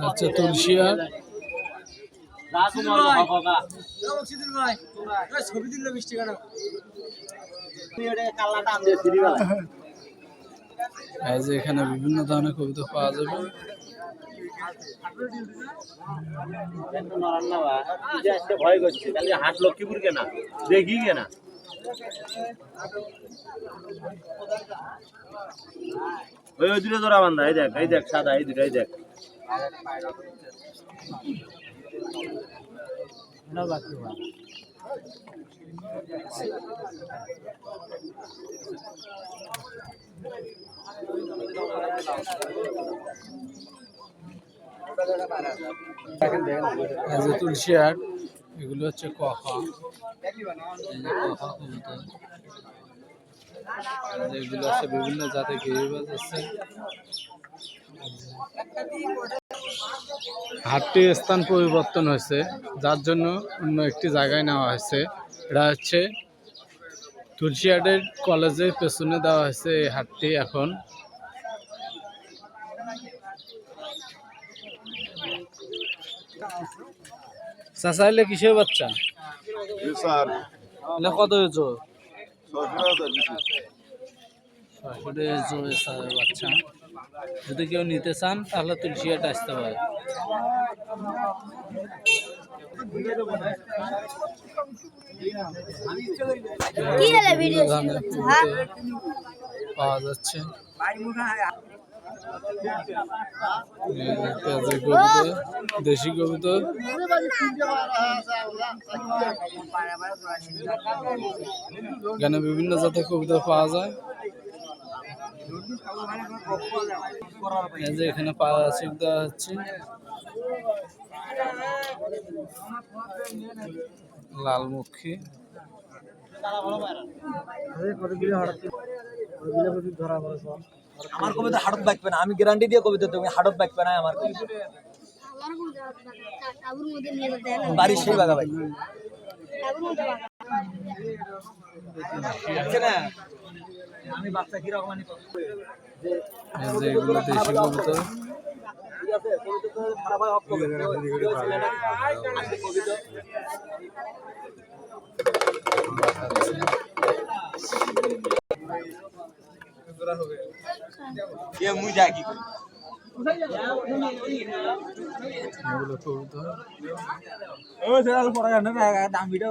আচ্ছা তুলসিয়া এখানে বিভিন্ন ধরনের কবিতা পাওয়া যাবে। ভয় করছে হাট লক্ষ্মীপুর কেনা দেখি কেনা ওই দুটো জোড়া বান্ধা এই দেখ সাদা এই দুটো এই দেখ তুলসী হাট এগুলো হচ্ছে কফা এগুলো আছে বিভিন্ন জাতের গিরিবাজ আছে। হাটটির স্থান পরিবর্তন হয়েছে যার জন্য অন্য একটি জায়গায় নেওয়া হয়েছে। এটা হচ্ছে তুলসীহাটের কলেজের পেছনে দেওয়া হয়েছে এই হাটটি। এখন চাচাইলে কিসের বাচ্চা কত হয়েছো বাচ্চা? যদি কেউ নিতে চান তাহলে তুলসীহাট আসতে পারে। পাওয়া যাচ্ছে দেশি কবুতর এখানে বিভিন্ন জাতের কবুতর পাওয়া যায়। এখানে পাওয়া দেওয়া হচ্ছে লালমুখী আমার কবিতা হাটত বাঁচবে না, আমি গ্যারান্টি দিয়ে কবিতা তুমি হাটত বাঁচবে না। আমার বাড়ির সেই বাগা ভাই আমি বাচ্চা কিরকম দেশি কবুতর মুই যাই কি করি দাম ভিডিও